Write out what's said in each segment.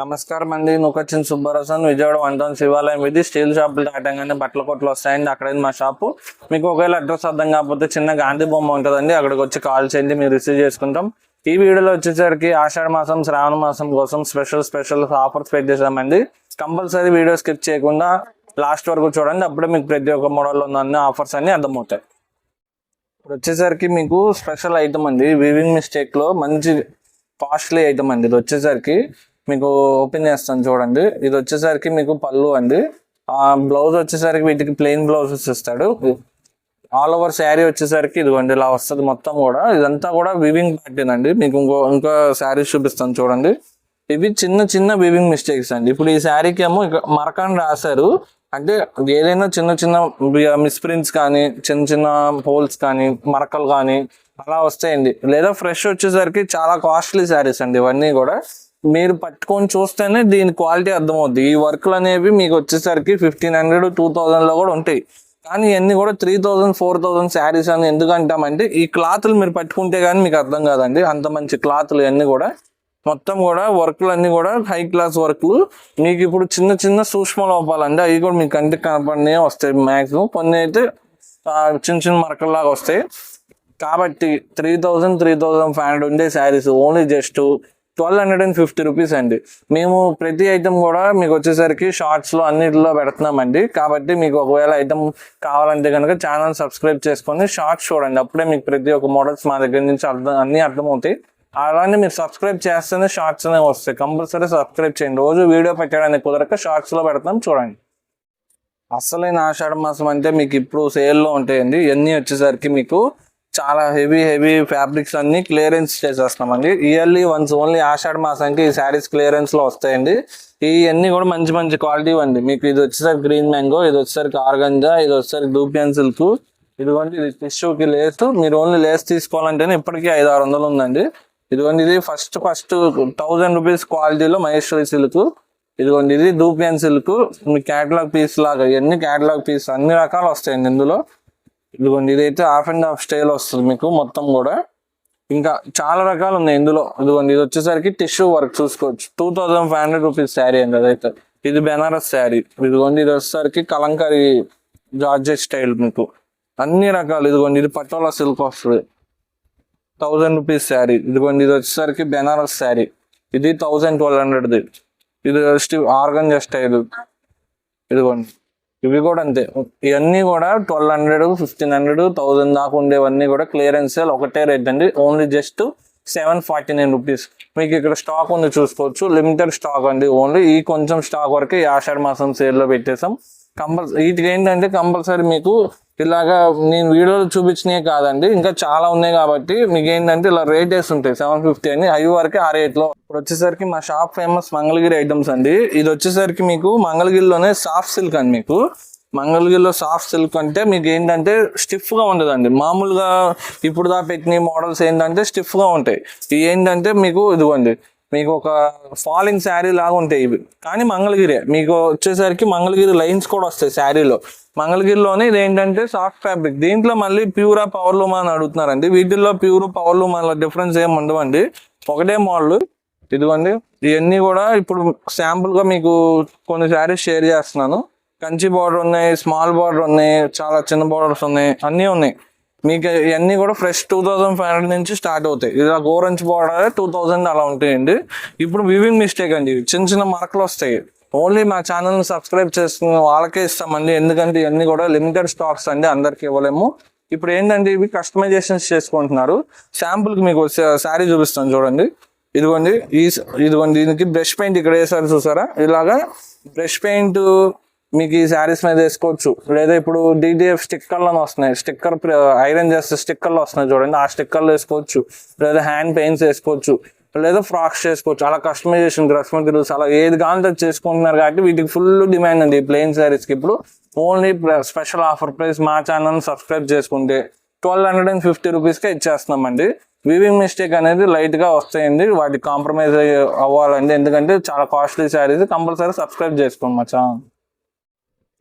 నమస్కారం అండి. నుకొచ్చిన సుబ్బరసన్ విజయవాడ 1 శివాలయం ఇది స్టీల్ షాపులు దాటంగానే బట్టల కొట్లు వస్తాయండి. అక్కడ మా షాపు. మీకు ఒకవేళ అడ్రస్ అర్థం కాకపోతే చిన్న గాంధీ బొమ్మ ఉంటుందండి, అక్కడికి వచ్చి కాల్ చేయండి, మేము రిసీవ్ చేసుకుంటాం. ఈ వీడియోలో వచ్చేసరికి ఆషాఢ మాసం శ్రావణ మాసం కోసం స్పెషల్ ఆఫర్స్ పెట్టి చేసామండి. కంపల్సరీ వీడియో స్కిప్ చేయకుండా లాస్ట్ వరకు చూడండి, అప్పుడే మీకు ప్రతి ఒక్క మోడల్లో ఉన్న ఆఫర్స్ అన్ని అర్థమవుతాయి. ఇప్పుడు వచ్చేసరికి మీకు స్పెషల్ ఐటమ్ అండి, వీవింగ్ మిస్టేక్ లో మంచి కాస్ట్లీ ఐటమ్ అండి. ఇది వచ్చేసరికి మీకు ఓపెన్ చేస్తాను చూడండి. ఇది వచ్చేసరికి మీకు పళ్ళు అండి. ఆ బ్లౌజ్ వచ్చేసరికి వీటికి ప్లెయిన్ బ్లౌజెస్ ఇస్తాడు. ఆల్ ఓవర్ శారీ వచ్చేసరికి ఇదిగోండి ఇలా వస్తుంది మొత్తం కూడా. ఇదంతా కూడా వీవింగ్ ప్యాటర్న్ అండి. మీకు ఇంకో శారీస్ చూపిస్తాను చూడండి. ఇవి చిన్న వీవింగ్ మిస్టేక్స్ అండి. ఇప్పుడు ఈ శారీకి ఏమో మరకాన్ని రాశారు, అంటే ఏదైనా చిన్న మిస్ప్రింట్స్ కానీ చిన్న హోల్స్ కానీ మరకలు కానీ అలా వస్తాయండి. లేదా ఫ్రెష్ వచ్చేసరికి చాలా కాస్ట్లీ శారీస్ అండి. ఇవన్నీ కూడా మీరు పట్టుకొని చూస్తేనే దీని క్వాలిటీ అర్థమవుద్ది. ఈ వర్క్లు అనేవి మీకు వచ్చేసరికి 1500 2000 లో కూడా ఉంటాయి. కానీ ఇవన్నీ కూడా 3000 4000 శారీస్ అని ఎందుకు అంటామంటే ఈ క్లాత్లు మీరు పట్టుకుంటే కానీ మీకు అర్థం కాదండి. అంత మంచి క్లాత్లు ఇవన్నీ కూడా మొత్తం కూడా వర్క్లు అన్ని కూడా హై క్లాస్ వర్క్లు. మీకు ఇప్పుడు చిన్న సూక్ష్మ లోపాలండి, అవి కూడా మీకు కంటికి కనపడినే వస్తాయి మ్యాక్సిమం. కొన్ని అయితే చిన్న మరకల్లాగా వస్తాయి. కాబట్టి 3500 ఉండే శారీస్ ఓన్లీ జస్ట్ 1250 రూపీస్ అండి. మేము ప్రతి ఐటమ్ కూడా మీకు వచ్చేసరికి షార్ట్స్ లో అన్నిటిలో పెడుతున్నామండి. కాబట్టి మీకు ఒకవేళ ఐటమ్ కావాలంటే కనుక ఛానల్ సబ్స్క్రైబ్ చేసుకొని షార్ట్స్ చూడండి, అప్పుడే మీకు ప్రతి ఒక్క మోడల్స్ మా దగ్గర నుంచి అన్ని అర్థమవుతాయి. అలానే మీరు సబ్స్క్రైబ్ చేస్తేనే షార్ట్స్ అనేవి వస్తాయి. కంపల్సరీ సబ్స్క్రైబ్ చేయండి. రోజు వీడియో పెట్టడానికి కుదరక షార్ట్స్ లో పెడతాం చూడండి. అసలైన ఆషాఢ మాసం అంటే మీకు ఇప్పుడు సేల్లో ఉంటాయండి. ఇవన్నీ వచ్చేసరికి మీకు చాలా హెవీ ఫ్యాబ్రిక్స్ అన్ని క్లియరెన్స్ చేసేస్తామండి. ఇయర్లీ వన్స్ ఓన్లీ ఆషాఢ మాసానికి ఈ శారీస్ క్లియరెన్స్ లో వస్తాయండి. ఇవన్నీ కూడా మంచి క్వాలిటీ అండి. మీకు ఇది వచ్చేసరికి గ్రీన్ మ్యాంగో, ఇది వచ్చేసరికి ఆర్గంజా, ఇది వచ్చేసరికి దూపియన్ సిల్క్, ఇదిగోండి ఇది టిష్యూకి లేస్. మీరు ఓన్లీ లేస్ తీసుకోవాలంటేనే ఇప్పటికీ 500-600 ఉందండి. ఇదిగోండి ఇది ఫస్ట్ 1000 రూపీస్ క్వాలిటీలో మహేశ్వరి సిల్క్. ఇదిగోండి ఇది దూపియన్ సిల్క్. మీ క్యాటలాగ్ పీస్ లాగా ఇవన్నీ క్యాటలాగ్ పీస్ అన్ని రకాలు వస్తాయండి ఇందులో. ఇదిగోండి ఇదైతే హాఫ్ అండ్ హాఫ్ స్టైల్ వస్తుంది మీకు మొత్తం కూడా. ఇంకా చాలా రకాలు ఉన్నాయి ఇందులో. ఇదిగోండి ఇది వచ్చేసరికి టిష్యూ వర్క్ చూసుకోవచ్చు. 2500 రూపీస్ శారీ అండి అదైతే. ఇది బెనారస్ శారీ. ఇదిగోండి ఇది వచ్చేసరికి కలంకారీ జార్జెట్ స్టైల్ మీకు అన్ని రకాలు. ఇదిగోండి ఇది పటోలా సిల్క్ వస్తుంది, 1000 రూపీస్ శారీ. ఇదిగోండి ఇది వచ్చేసరికి బెనారస్ శారీ, ఇది 1200. ఇది ఆర్గంజా స్టైల్. ఇదిగోండి ఇవి కూడా అంతే. ఇవన్నీ కూడా 1200 1500 1000 దాకా ఉండేవన్నీ కూడా క్లియరెన్స్ సేల్ ఒకటే రేట్ అండి. Only just 749 rupees. మీకు ఇక్కడ స్టాక్ ఉంది చూసుకోవచ్చు, లిమిటెడ్ స్టాక్ అండి. ఓన్లీ ఈ కొంచెం స్టాక్ వరకే ఈ ఆషాఢ మాసం సేల్లో పెట్టేసాం. వీటికి ఏంటంటే కంపల్సరీ మీకు ఇలాగా నేను వీడియోలో చూపించినవి కాదండి, ఇంకా చాలా ఉన్నాయి. కాబట్టి మీకు ఏంటంటే ఇలా రేట్ వేసి ఉంటాయి 750 అని, అవి వరకే ఆ రేట్ లో. ఇప్పుడు వచ్చేసరికి మా షాప్ ఫేమస్ మంగళగిరి ఐటమ్స్ అండి. ఇది వచ్చేసరికి మీకు మంగళగిరిలోనే సాఫ్ట్ సిల్క్ అండి. మీకు మంగళగిరిలో సాఫ్ట్ సిల్క్ అంటే మీకు ఏంటంటే స్టిఫ్ గా ఉండదండి. మామూలుగా ఇప్పుడు పెట్టిన మోడల్స్ ఏంటంటే స్టిఫ్ గా ఉంటాయి. ఇవి ఏంటంటే మీకు ఇదిగోండి మీకు ఒక ఫాలింగ్ శారీ లాగా ఉంటాయి ఇవి. కానీ మంగళగిరి మీకు వచ్చేసరికి మంగళగిరి లైన్స్ కూడా వస్తాయి శారీలో. మంగళగిరిలోనే ఇది ఏంటంటే సాఫ్ట్ ఫ్యాబ్రిక్. దీంట్లో మళ్ళీ ప్యూరా పవర్ లూమ్ అని అడుగుతున్నారండి. వీటిల్లో ప్యూర్ పవర్ లూమ్ అలా డిఫరెన్స్ ఏమి ఉండవండి, ఒకటే మోడల్. ఇదిగోండి ఇవన్నీ కూడా ఇప్పుడు శాంపుల్ గా మీకు కొన్ని శారీస్ షేర్ చేస్తున్నాను. కంచి బార్డర్ ఉన్నాయి, స్మాల్ బార్డర్ ఉన్నాయి, చాలా చిన్న బార్డర్స్ ఉన్నాయి, అన్నీ ఉన్నాయి. మీకు ఇవన్నీ కూడా ఫ్రెష్ 2500 నుంచి స్టార్ట్ అవుతాయి. ఇలా గోరంచ్ బార్డర్ 2000 అలా ఉంటాయండి. ఇప్పుడు వివింగ్ మిస్టేక్ అండి, చిన్న మరకలు వస్తాయి. ఓన్లీ మా ఛానల్ని సబ్స్క్రైబ్ చేసుకున్న వాళ్ళకే ఇస్తామండి, ఎందుకంటే ఇవన్నీ కూడా లిమిటెడ్ స్టాక్స్ అండి, అందరికి ఇవ్వలేము. ఇప్పుడు ఏంటంటే ఇవి కస్టమైజేషన్స్ చేసుకుంటున్నారు. శాంపుల్కి మీకు శారీ చూపిస్తాను చూడండి. ఇదిగోండి దీనికి బ్రష్ పెయింట్ ఇక్కడ వేసారు చూసారా, ఇలాగా బ్రష్ పెయింట్ మీకు ఈ శారీస్ మీద వేసుకోవచ్చు. లేదా ఇప్పుడు DTF స్టిక్కర్లు అని వస్తున్నాయి, స్టిక్కర్ ఐరన్ చేస్తే స్టిక్కర్లు వస్తున్నాయి చూడండి, ఆ స్టిక్కర్లు వేసుకోవచ్చు. లేదా హ్యాండ్ పెయింట్స్ వేసుకోవచ్చు, లేదా ఫ్రాక్స్ చేసుకోవచ్చు. అలా కస్టమైజేషన్ డ్రెస్ మెటీరియల్స్ అలా ఏది కావాలంటే చేసుకుంటున్నారు. కాబట్టి వీటికి ఫుల్ డిమాండ్ అండి ఈ ప్లెయిన్ శారీస్కి. ఇప్పుడు ఓన్లీ స్పెషల్ ఆఫర్ ప్రైస్ మా ఛానల్ సబ్స్క్రైబ్ చేసుకుంటే 1250 రూపీస్కే ఇచ్చేస్తున్నామండి. వీవింగ్ మిస్టేక్ అనేది లైట్ గా వస్తాయండి, వాటి కాంప్రమైజ్ అవ్వాలండి, ఎందుకంటే చాలా కాస్ట్లీ శారీస్. కంపల్సరీ సబ్స్క్రైబ్ చేసుకోండి మా ఛానల్.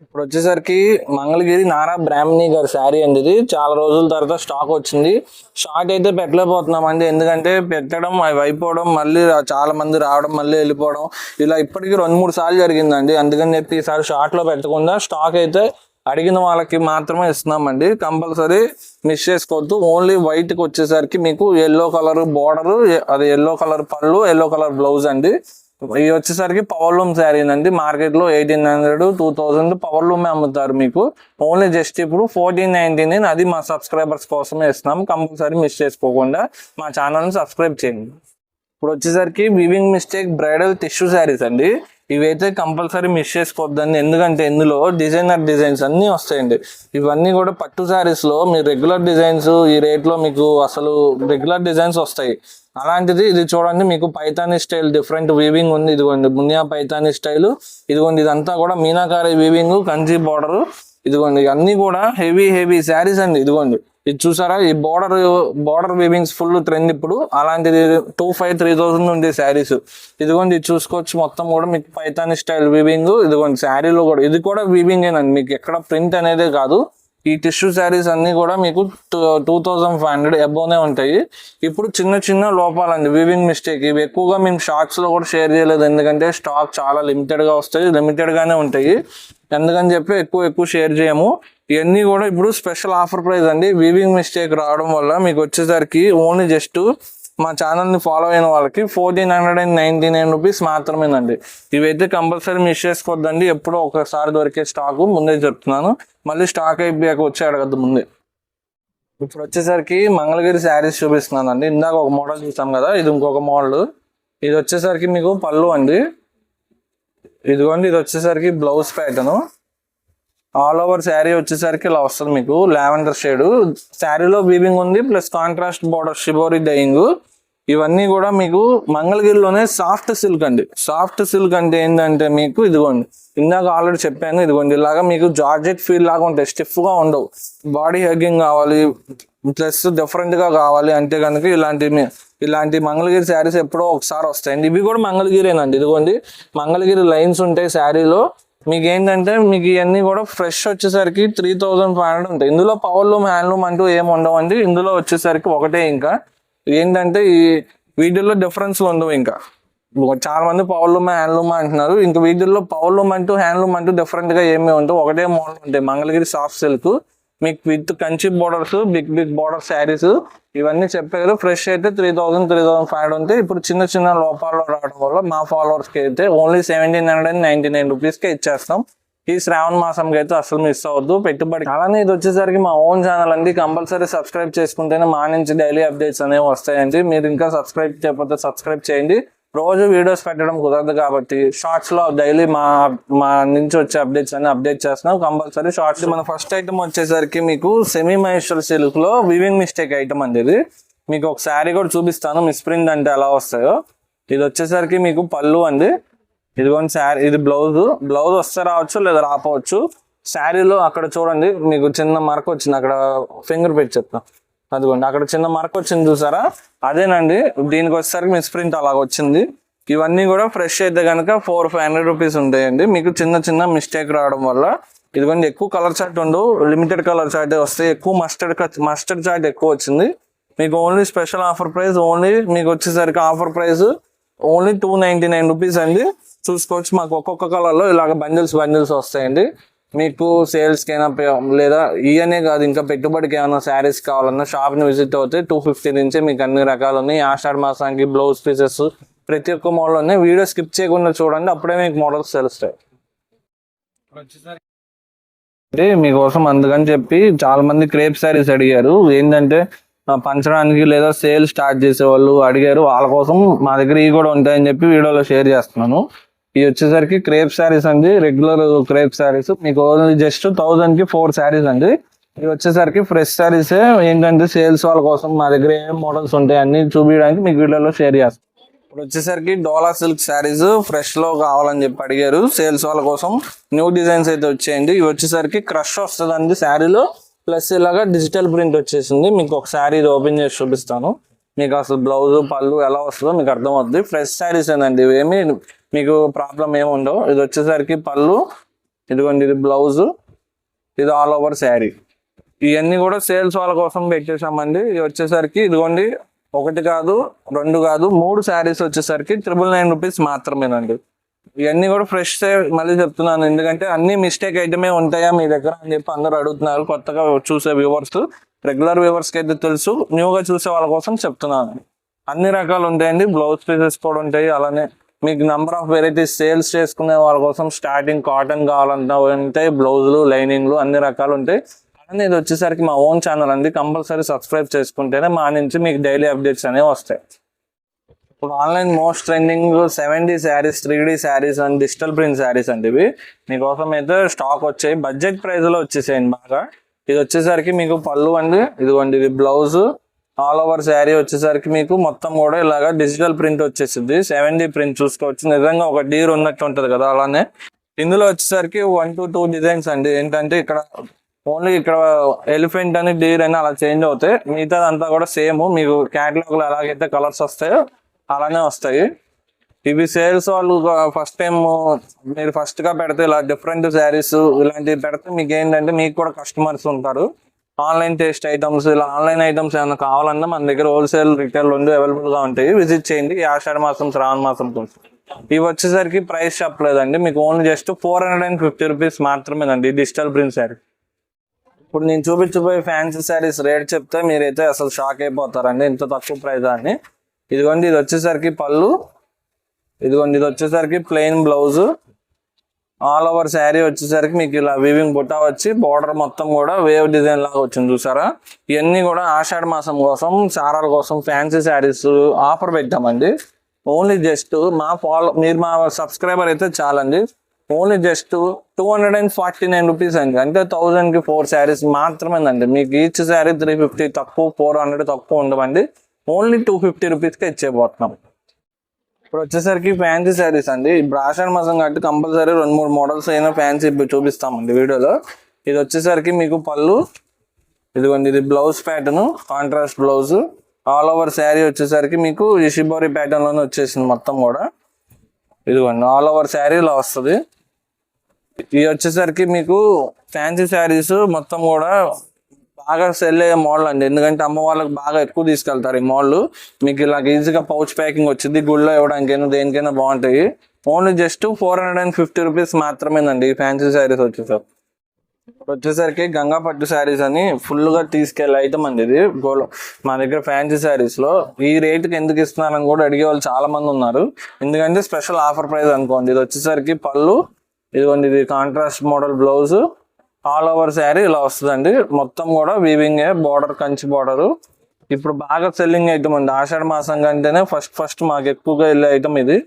ఇప్పుడు వచ్చేసరికి మంగళగిరి నారా బ్రాహ్మణి గారి శారీ అండి. ఇది చాలా రోజుల తర్వాత స్టాక్ వచ్చింది. షార్ట్ అయితే పెట్టలేకపోతున్నాం అండి, ఎందుకంటే పెట్టడం అవి అయిపోవడం, మళ్ళీ చాలా మంది రావడం, మళ్ళీ వెళ్ళిపోవడం, ఇలా ఇప్పటికీ 2-3 సార్లు జరిగిందండి. అందుకని చెప్పి ఈసారి షార్ట్ లో పెట్టకుండా స్టాక్ అయితే అడిగిన వాళ్ళకి మాత్రమే ఇస్తున్నామండి. కంపల్సరీ మిస్ చేసుకోవద్దు. ఓన్లీ వైట్ కి వచ్చేసరికి మీకు ఎల్లో కలర్ బోర్డర్, అది ఎల్లో కలర్ పళ్ళు, ఎల్లో కలర్ బ్లౌజ్ అండి. ఇది వచ్చేసరికి పవర్ లూమ్ శారీ అండి. మార్కెట్ లో 1800-2000 పవర్ లూమే అమ్ముతారు మీకు. ఓన్లీ జస్ట్ ఇప్పుడు 1499, అది మా సబ్స్క్రైబర్స్ కోసమే ఇస్తున్నాం. కంపల్సరీ మిస్ చేసుకోకుండా మా ఛానల్ ని సబ్స్క్రైబ్ చేయండి. ఇప్పుడు వచ్చేసరికి weaving mistake bridal tissue saris అండి. ఇవైతే కంపల్సరీ మిస్ చేసుకోవద్దండి, ఎందుకంటే ఇందులో డిజైనర్ డిజైన్స్ అన్నీ వస్తాయండి. ఇవన్నీ కూడా పట్టు శారీస్ లో మీరు రెగ్యులర్ డిజైన్స్ ఈ రేట్ లో మీకు అసలు రెగ్యులర్ డిజైన్స్ వస్తాయి. అలాంటిది ఇది చూడండి, మీకు పైతానీ స్టైల్ డిఫరెంట్ వీవింగ్ ఉంది. ఇదిగోండి మునియా పైతానీ స్టైల్, ఇదిగోండి ఇదంతా కూడా మీనాకారి వీవింగ్, కంచి బార్డర్, ఇదిగోండి అన్ని కూడా హెవీ శారీస్ అండి. ఇదిగోండి ఇది చూసారా, ఈ బార్డర్ వీవింగ్స్ ఫుల్ ట్రెండ్ ఇప్పుడు. అలాంటిది 2500-3000 ఉంది శారీస్. ఇదిగోండి ఇది చూసుకోవచ్చు, మొత్తం కూడా మీకు పైతానీ స్టైల్ వీవింగ్. ఇదిగోండి శారీలో కూడా ఇది కూడా వీవింగ్ ఏనండి, మీకు ఎక్కడ ప్రింట్ అనేదే కాదు. ఈ టిష్యూ శారీస్ అన్ని కూడా మీకు 2500 అబోనే ఉంటాయి. ఇప్పుడు చిన్న లోపాలండి, వీవింగ్ మిస్టేక్. ఇవి ఎక్కువగా మేము షార్ట్స్ లో కూడా షేర్ చేయలేదు, ఎందుకంటే స్టాక్ చాలా లిమిటెడ్ గా వస్తాయి, లిమిటెడ్ గానే ఉంటాయి. ఎందుకని చెప్పి ఎక్కువ షేర్ చేయము. ఇవన్నీ కూడా ఇప్పుడు స్పెషల్ ఆఫర్ ప్రైస్ అండి. వీవింగ్ మిస్టేక్ రావడం వల్ల మీకు వచ్చేసరికి ఓన్లీ జస్ట్ మా ఛానల్ ని ఫాలో అయిన వాళ్ళకి 1499 రూపీస్ మాత్రమేనండి. ఇవైతే కంపల్సరీ మిస్ చేసుకోవద్దండి. ఎప్పుడో ఒకసారి దొరికే స్టాక్, ముందే చెప్తున్నాను. మళ్ళీ స్టాక్ అయిపోయాక వచ్చి అడగద్దు ముందే. ఇప్పుడు వచ్చేసరికి మంగళగిరి శారీస్ చూపిస్తున్నానండి. ఇందాక ఒక మోడల్ చూసాం కదా, ఇది ఇంకొక మోడల్. ఇది వచ్చేసరికి మీకు పళ్ళు అండి. ఇదిగోండి ఇది వచ్చేసరికి blouse pattern. All over sari వచ్చేసరికి ఇలా వస్తుంది మీకు, లావెండర్ షేడ్. శారీలో వీవింగ్ ఉంది, plus contrast border shibori dyeing. ఇవన్నీ కూడా మీకు మంగళగిరిలోనే సాఫ్ట్ సిల్క్ అండి. సాఫ్ట్ సిల్క్ అంటే ఏంటంటే మీకు ఇదిగోండి, ఇందాక ఆల్రెడీ చెప్పాను, ఇదిగోండి ఇలాగా మీకు జార్జెట్ ఫీల్ లాగా ఉంటాయి, స్టిఫ్ గా ఉండవు. బాడీ హగ్గింగ్ కావాలి, ప్లస్ డిఫరెంట్ గా కావాలి అంటే కనుక ఇలాంటి మంగళగిరి శారీస్ ఎప్పుడో ఒకసారి వస్తాయండి. ఇవి కూడా మంగళగిరేనండి. ఇదిగోండి మంగళగిరి లైన్స్ ఉంటాయి శారీలో. మీకు ఏంటంటే మీకు ఇవన్నీ కూడా ఫ్రెష్ వచ్చేసరికి 3500 ఉంటాయి. ఇందులో పవర్ లూమ్, హ్యాండ్లూమ్ అంటూ ఏమి ఉండవండి. ఇందులో వచ్చేసరికి ఒకటే, ఇంకా ఏంటంటే ఈ వీటిల్లో డిఫరెన్స్ ఉండవు. ఇంకా చాలా మంది పవర్ లూమ్, హ్యాండ్లూమ్ అంటున్నారు. ఇంకా వీటిల్లో పవర్ లూమ్ అంటూ హ్యాండ్లూమ్ అంటూ డిఫరెంట్ గా ఏమి ఉండవు, ఒకటే మోడల్ ఉంటాయి. మంగళగిరి సాఫ్ట్ సిల్క్ మీకు with Kanchi borders, big border saris ఇవన్నీ చెప్పారు. ఫ్రెష్ అయితే 3000-3500 ఉంటాయి. ఇప్పుడు చిన్న లోపాల్లో రావడం వల్ల మా ఫాలోవర్స్ కి అయితే ఓన్లీ 1799 రూపీస్ కే ఇచ్చేస్తాం. ఈ శ్రావణ మాసంకి అయితే అసలు మిస్ అవ్వద్దు పెట్టుబడి. అలానే ఇది వచ్చేసరికి మా ఓన్ ఛానల్ అండి. కంపల్సరీ సబ్స్క్రైబ్ చేసుకుంటేనే మా నుంచి డైలీ అప్డేట్స్ అనేవి వస్తాయండి. మీరు ఇంకా సబ్స్క్రైబ్ చేయకపోతే సబ్స్క్రైబ్ చేయండి. రోజు వీడియోస్ పెట్టడం కుదరదు కాబట్టి షార్ట్స్ లో డైలీ మా నుంచి వచ్చే అప్డేట్స్ అన్ని అప్డేట్ చేస్తున్నాం. Compulsory shorts. మన ఫస్ట్ ఐటమ్ వచ్చేసరికి మీకు సెమీ మహేశ్వర్ సిల్క్ లో వీవింగ్ మిస్టేక్ ఐటమ్ అండి. ఇది మీకు ఒక శారీ కూడా చూపిస్తాను, మిస్ప్రింట్ అంటే ఎలా వస్తాయో. ఇది వచ్చేసరికి మీకు పళ్ళు అండి. ఇదిగోండి శారీ, ఇది బ్లౌజ్ వస్తే రావచ్చు లేదా రాపోవచ్చు. శారీలో అక్కడ చూడండి మీకు చిన్న మార్క్ వచ్చింది, అక్కడ ఫింగర్ పెట్టి చెప్తాం. అదిగోండి అక్కడ చిన్న మార్క్ వచ్చింది చూసారా, అదేనండి. దీనికి వచ్చేసరికి మిస్ప్రింట్ అలాగ వచ్చింది. ఇవన్నీ కూడా ఫ్రెష్ అయితే కనుక 400-500 రూపీస్ ఉంటాయండి. మీకు చిన్న మిస్టేక్ రావడం వల్ల. ఇదిగోండి ఎక్కువ కలర్ చార్ట్ ఉండవు, లిమిటెడ్ కలర్ చార్ట్ వస్తాయి. ఎక్కువ మస్టర్డ్ చార్ట్ ఎక్కువ వచ్చింది. మీకు only special offer price, only మీకు వచ్చేసరికి ఆఫర్ ప్రైస్ ఓన్లీ 299 రూపీస్ అండి. చూసుకోవచ్చు, మాకు ఒక్కొక్క కలర్ లో ఇలాగ బండిల్స్ వస్తాయండి. మీకు సేల్స్ కైనా లేదా ఇవనే కాదు, ఇంకా పెట్టుబడికి ఏమైనా శారీస్ కావాలన్నా షాప్ ని విజిట్ అవుతే 250 నుంచే మీకు అన్ని రకాలు ఉన్నాయి. ఆషాఢ మాసానికి బ్లౌజ్ పీసెస్ ప్రతి ఒక్క మోడల్ ఉన్నాయి. వీడియో స్కిప్ చేయకుండా చూడండి, అప్పుడే మీకు మోడల్స్ తెలుస్తాయి. అంటే మీకోసం అందుకని చెప్పి చాలా మంది క్రేప్ శారీస్ అడిగారు. ఏంటంటే పంచడానికి లేదా సేల్ స్టార్ట్ చేసే వాళ్ళు అడిగారు, వాళ్ళ కోసం మా దగ్గర ఇవి కూడా ఉంటాయని చెప్పి వీడియోలో షేర్ చేస్తున్నాను. ఇవి వచ్చేసరికి క్రేప్ శారీస్ అండి, రెగ్యులర్ క్రేప్ శారీస్. మీకు జస్ట్ 1000 కి 4 శారీస్ అండి. ఇవి వచ్చేసరికి ఫ్రెష్ శారీసే. ఏంటంటే సేల్స్ వాళ్ళ కోసం మా దగ్గర ఏం మోడల్స్ ఉంటాయి అన్ని చూపించడానికి మీకు వీడియోలో షేర్ చేస్తాను. ఇప్పుడు వచ్చేసరికి డోలా సిల్క్ శారీస్ ఫ్రెష్ లో కావాలని చెప్పి అడిగారు, సేల్స్ వాళ్ళ కోసం న్యూ డిజైన్స్ అయితే వచ్చాయండి. ఇవి వచ్చేసరికి క్రష్ వస్తుందండి శారీలో, ప్లస్ ఇలాగా డిజిటల్ ప్రింట్ వచ్చేసింది. మీకు ఒక శారీ ఇది ఓపెన్ చేసి చూపిస్తాను, మీకు అసలు బ్లౌజ్ పళ్ళు ఎలా వస్తుందో మీకు అర్థమవుతుంది. ఫ్రెష్ శారీస్ ఏనండి, ఇవేమి మీకు ప్రాబ్లం ఏమి ఉండవు. ఇది వచ్చేసరికి పళ్ళు, ఇదిగోండి ఇది బ్లౌజ్, ఇది ఆల్ ఓవర్ శారీ. ఇవన్నీ కూడా సేల్స్ వాళ్ళ కోసం పెట్టేసామండి. ఇది వచ్చేసరికి ఇదిగోండి 1 కాదు 2 కాదు 3 శారీస్ వచ్చేసరికి 999 రూపీస్ మాత్రమేనండి. ఇవన్నీ కూడా ఫ్రెష్. మళ్ళీ చెప్తున్నాను, ఎందుకంటే అన్ని మిస్టేక్ ఐటమే ఉంటాయా మీ దగ్గర అని చెప్పి అందరూ అడుగుతున్నారు, కొత్తగా చూసే వ్యూవర్స్. రెగ్యులర్ వ్యూవర్స్కి అయితే తెలుసు, న్యూగా చూసే వాళ్ళ కోసం చెప్తున్నాను. అన్ని రకాలు ఉంటాయండి, బ్లౌజ్ పీసెస్ కూడా ఉంటాయి. అలానే మీకు నెంబర్ ఆఫ్ వెరైటీస్ సేల్స్ చేసుకునే వాళ్ళ కోసం స్టార్టింగ్ కాటన్ కావాలంటే ఉంటాయి, బ్లౌజులు, లైనింగ్లు అన్ని రకాలు ఉంటాయి. అలానే ఇది వచ్చేసరికి మా ఓన్ ఛానల్ అండి, కంపల్సరీ సబ్స్క్రైబ్ చేసుకుంటేనే మా నుంచి మీకు డైలీ అప్డేట్స్ అనేవి వస్తాయి. ఇప్పుడు online most trending 7D saris, 3D saris and digital print saris అండి. ఇవి మీకోసం అయితే స్టాక్ వచ్చాయి, బడ్జెట్ ప్రైస్ లో వచ్చేసాయండి బాగా. ఇది వచ్చేసరికి మీకు పళ్ళు అండి, ఇదిగోండి ఇది బ్లౌజ్, ఆల్ ఓవర్ శారీ వచ్చేసరికి మీకు మొత్తం కూడా ఇలాగా డిజిటల్ ప్రింట్ వచ్చేసింది. 7D ప్రింట్ చూసుకోవచ్చు, నిజంగా ఒక డీర్ ఉన్నట్టు ఉంటది కదా. అలానే ఇందులో వచ్చేసరికి 1 to 2 డిజైన్స్ అండి. ఏంటంటే ఇక్కడ ఓన్లీ ఇక్కడ ఎలిఫెంట్ అని, డీర్ అని అలా చేంజ్ అవుతాయి, మిగతాదంతా కూడా సేమ్. మీకు క్యాటలాగ్ లో ఎలాగైతే కలర్స్ వస్తాయో అలానే వస్తాయి. ఇవి సేల్స్ వాళ్ళు ఫస్ట్ టైం మీరు ఫస్ట్ గా పెడితే ఇలా డిఫరెంట్ శారీస్ ఇలాంటివి పెడితే మీకు ఏంటంటే మీకు కూడా కస్టమర్స్ ఉంటారు. ఆన్లైన్ టేస్ట్ ఐటమ్స్, ఇలా ఆన్లైన్ ఐటమ్స్ ఏమైనా కావాలన్నా మన దగ్గర హోల్సేల్, రిటైల్ రెండు అవైలబుల్ గా ఉంటాయి. విజిట్ చేయండి. ఈ ఆషాఢ మాసం, శ్రావణ మాసం కోసం ఇవి వచ్చేసరికి ప్రైస్ చెప్పలేదండి, మీకు ఓన్లీ జస్ట్ 450 రూపీస్ మాత్రమేనండి డిజిటల్ ప్రింట్ శారీ. ఇప్పుడు నేను చూపించబోయే ఫ్యాన్సీ శారీస్ రేట్ చెప్తే మీరైతే అసలు షాక్ అయిపోతారండి, ఇంత తక్కువ ప్రైస్ అని. ఇదిగోండి ఇది వచ్చేసరికి పళ్ళు, ఇదిగోండి ఇది వచ్చేసరికి plain blouse, all over sari వచ్చేసరికి మీకు ఇలా వీవింగ్ బుట్ట వచ్చి బార్డర్ మొత్తం కూడా వేవ్ డిజైన్ లాగా వచ్చింది చూసారా. ఇవన్నీ కూడా ఆషాఢ మాసం కోసం, సారాల కోసం ఫ్యాన్సీ శారీస్ ఆఫర్ పెట్టామండి. ఓన్లీ జస్ట్ మీరు మా సబ్స్క్రైబర్ అయితే చాలండి. ఓన్లీ జస్ట్ 249 రూపీస్ అండి, అంటే 1000కి 4 శారీస్ మాత్రమేనండి. మీకు ఈచ్ శారీ 350 తక్కువ, 400 తక్కువ ఉండవండి. ఓన్లీ 250 రూపీస్కే ఇచ్చేపోతున్నాం. ఇప్పుడు వచ్చేసరికి ఫ్యాన్సీ శారీస్ అండి. ఇప్పుడు ఆషాఢ మాసం కాబట్టి కంపల్సరీ 2-3 మోడల్స్ అయినా ఫ్యాన్సీ చూపిస్తామండి వీడియోలో. ఇది వచ్చేసరికి మీకు పళ్ళు, ఇదిగోండి ఇది blouse pattern, contrast blouse, all over sari వచ్చేసరికి మీకు ఈ షిబోరి ప్యాటర్న్ లోనే వచ్చేసింది మొత్తం కూడా. ఇదిగోండి ఆల్ ఓవర్ శారీ ఇలా వస్తుంది. ఇది వచ్చేసరికి మీకు ఫ్యాన్సీ శారీస్ మొత్తం కూడా బాగా సెల్ అయ్యే మోడల్ అండి, ఎందుకంటే అమ్మ వాళ్ళకి బాగా ఎక్కువ తీసుకెళ్తారు ఈ మోడల్. మీకు ఇలా ఈజీగా పౌచ్ ప్యాకింగ్ వచ్చింది, గుళ్ళో ఇవ్వడానికైనా దేనికైనా బాగుంటాయి. ఓన్లీ జస్ట్ 450 రూపీస్ మాత్రమేనండి ఈ ఫ్యాన్సీ శారీస్ వచ్చేసరికి. వచ్చేసరికి గంగా పట్టు శారీస్ అని ఫుల్ గా తీసుకెళ్లే ఐటమ్ అండి ఇది. మా దగ్గర ఫ్యాన్సీ శారీస్ లో ఈ రేటుకి ఎందుకు ఇస్తున్నారని కూడా అడిగే వాళ్ళు చాలా మంది ఉన్నారు, ఎందుకంటే స్పెషల్ ఆఫర్ ప్రైస్ అనుకోండి. ఇది వచ్చేసరికి పళ్ళు, ఇదిగోండి ఇది contrast model blouse, all over sari ఇలా వస్తుందండి. మొత్తం కూడా వీవింగ్, బార్డర్ కంచి బార్డర్. ఇప్పుడు బాగా సెల్లింగ్ ఐటమ్ అండి ఆషాఢ మాసం కంటేనే ఫస్ట్ మాకు ఎక్కువగా వెళ్ళే ఐటమ్ ఇది.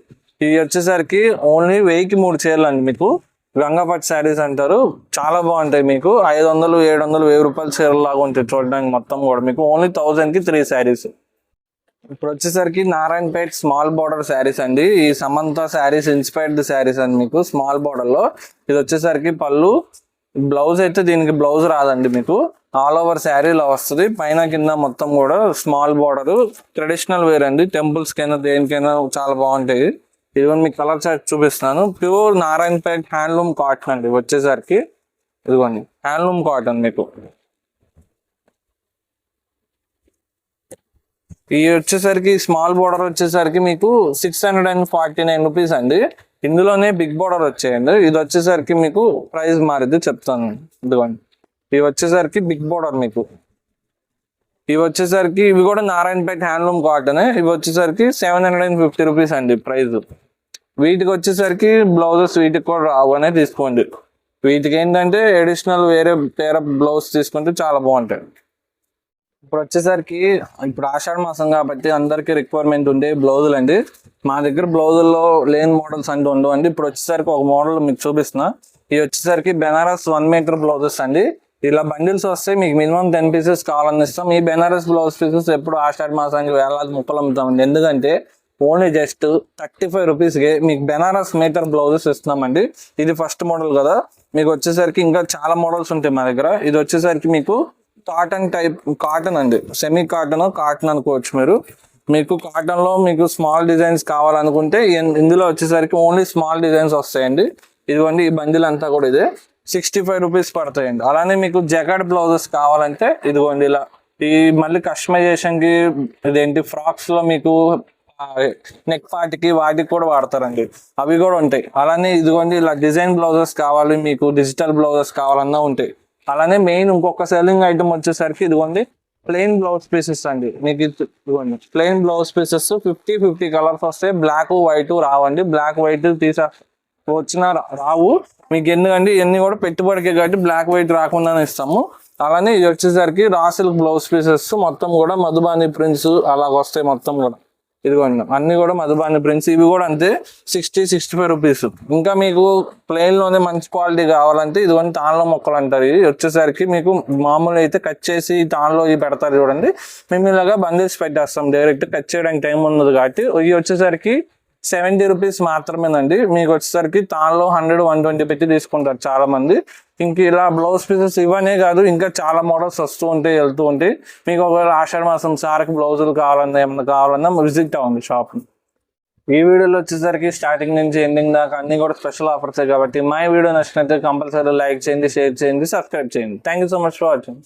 ఇది వచ్చేసరికి ఓన్లీ 1000కి 3 చీరలు అండి. మీకు గంగాపట్ శారీస్ అంటారు, చాలా బాగుంటాయి. మీకు 500, 700, 1000 రూపాయల చీరలు లాగా ఉంటాయి చూడడానికి. మొత్తం కూడా మీకు ఓన్లీ 1000కి 3 శారీస్. ఇప్పుడు వచ్చేసరికి నారాయణపేట్ స్మాల్ బార్డర్ శారీస్ అండి. ఈ సమంత శారీస్ ఇన్స్పైర్డ్ శారీస్ అండి. మీకు స్మాల్ బార్డర్ లో ఇది వచ్చేసరికి పళ్ళు, బ్లౌజ్ అయితే దీనికి బ్లౌజ్ రాదండి. మీకు ఆల్ ఓవర్ శారీ ఇలా వస్తుంది, పైన కింద మొత్తం కూడా స్మాల్ బార్డర్. ట్రెడిషనల్ వేర్ అండి, టెంపుల్స్ కైనా దేనికైనా చాలా బాగుంటాయి. ఇదిగోండి మీకు కలర్ చార్ట్ చూపిస్తాను. ప్యూర్ నారాయణపేట్ హ్యాండ్లూమ్ కాటన్ అండి వచ్చేసరికి. ఇదిగోండి హ్యాండ్లూమ్ కాటన్. మీకు ఈ వచ్చేసరికి స్మాల్ బార్డర్ వచ్చేసరికి మీకు 649 రూపీస్ అండి. ఇందులోనే బిగ్ బార్డర్ వచ్చేయండి. ఇది వచ్చేసరికి మీకు ప్రైస్ మారిద్ది చెప్తాను. ఇదిగోండి ఇవి వచ్చేసరికి బిగ్ బార్డర్. మీకు ఇవి వచ్చేసరికి ఇవి కూడా నారాయణపేట్ హ్యాండ్లూమ్ కాటన్. ఇవి వచ్చేసరికి 750 రూపీస్ అండి ప్రైస్. వీటికి వచ్చేసరికి బ్లౌజెస్ వీటికి కూడా రావు అనే తీసుకోండి. వీటికి ఏంటంటే అడిషనల్ వేరే పేర బ్లౌజ్ తీసుకుంటే చాలా బాగుంటాయి. ఇప్పుడు వచ్చేసరికి ఇప్పుడు ఆషాఢ మాసం కాబట్టి అందరికి రిక్వైర్మెంట్ ఉండే బ్లౌజులు అండి. మా దగ్గర బ్లౌజుల్లో లేని మోడల్స్ అంటూ ఉండవు అండి. ఇప్పుడు వచ్చేసరికి ఒక మోడల్ మీకు చూపిస్తున్నా. ఇది వచ్చేసరికి బెనారస్ 1 మీటర్ బ్లౌజెస్ అండి. ఇలా బండిల్స్ వస్తే మీకు మినిమం 10 పీసెస్ కావాలని ఇస్తాం. ఈ బెనారస్ బ్లౌజ్ పీసెస్ ఎప్పుడు ఆషాఢ మాసానికి వేలాది ముక్కలు అమ్ముతామండి, ఎందుకంటే ఓన్లీ జస్ట్ 35 రూపీస్కి మీకు బెనారస్ మీటర్ బ్లౌజెస్ ఇస్తున్నామండి. ఇది ఫస్ట్ మోడల్ కదా, మీకు వచ్చేసరికి ఇంకా చాలా మోడల్స్ ఉంటాయి మా దగ్గర. ఇది వచ్చేసరికి మీకు కాటన్ టైప్, కాటన్ అండి, సెమీ కాటన్ అనుకోవచ్చు మీరు. మీకు కాటన్ లో మీకు స్మాల్ డిజైన్స్ కావాలనుకుంటే ఇందులో వచ్చేసరికి ఓన్లీ స్మాల్ డిజైన్స్ వస్తాయండి. ఇదిగోండి ఈ బండిల్ అంతా కూడా ఇదే 65 రూపీస్ పడతాయండి. అలానే మీకు జకార్డ్ బ్లౌజెస్ కావాలంటే ఇదిగోండి ఇలా ఈ మళ్ళీ కస్టమైజేషన్ కి ఇదేంటి ఫ్రాక్స్ లో మీకు నెక్ పార్ట్కి వాటికి కూడా వాడతారండి, అవి కూడా ఉంటాయి. అలానే ఇదిగోండి ఇలా డిజైన్ బ్లౌజెస్ కావాలి మీకు, డిజిటల్ బ్లౌజెస్ కావాలన్నా ఉంటాయి. అలానే మెయిన్ ఇంకొక సెల్లింగ్ ఐటమ్ వచ్చేసరికి ఇదిగోండి ప్లెయిన్ బ్లౌజ్ పీసెస్ అండి. మీకు ఇదిగోండి ప్లెయిన్ బ్లౌజ్ పీసెస్ 50 కలర్స్ వస్తాయి. బ్లాక్ వైట్ రావండి, బ్లాక్ వైట్ వచ్చినా రావు మీకు, ఎందుకంటే ఇవన్నీ కూడా పెట్టుబడికే కాబట్టి బ్లాక్ వైట్ రాకుండానే ఇస్తాము. అలానే ఇది వచ్చేసరికి రా సిల్క్ బ్లౌజ్ పీసెస్ మొత్తం కూడా మధుబాని ప్రింట్స్ అలాగ వస్తాయి మొత్తం కూడా. ఇదిగోండి అన్ని కూడా మధుబాని ప్రింట్స్, ఇవి కూడా అంతే 65 రూపీస్. ఇంకా మీకు ప్లెయిన్ లోనే మంచి క్వాలిటీ కావాలంటే ఇదిగోండి తాన్లో మొక్కలు అంటారు. ఇవి వచ్చేసరికి మీకు మామూలు అయితే కట్ చేసి తాన్లో ఇవి పెడతారు చూడండి, మేము ఇలాగా బండిల్స్ పెట్టేస్తాం డైరెక్ట్, కట్ చేయడానికి టైం ఉండదు కాబట్టి. ఇవి వచ్చేసరికి 70 రూపీస్ మాత్రమేనండి. మీకు వచ్చేసరికి తాన్లో 100-120 పెట్టి తీసుకుంటారు చాలా మంది. ఇంక ఇలా బ్లౌజ్ పీసెస్ ఇవనే కాదు, ఇంకా చాలా మోడల్స్ వస్తూ ఉంటాయి వెళ్తూ ఉంటాయి. మీకు ఒకవేళ ఆషాఢ మాసం సార్కి బ్లౌజులు కావాలన్నా ఏమన్నా కావాలన్నా విజిట్ అవ్వండి షాప్. ఈ వీడియోలో వచ్చేసరికి స్టార్టింగ్ నుంచి ఎండింగ్ దాకా అన్ని కూడా స్పెషల్ ఆఫర్స్ కాబట్టి మా వీడియో నచ్చినట్లయితే కంపల్సరీ లైక్ చేయండి, షేర్ చేయండి, సబ్స్క్రైబ్ చేయండి. Thank you so much for watching.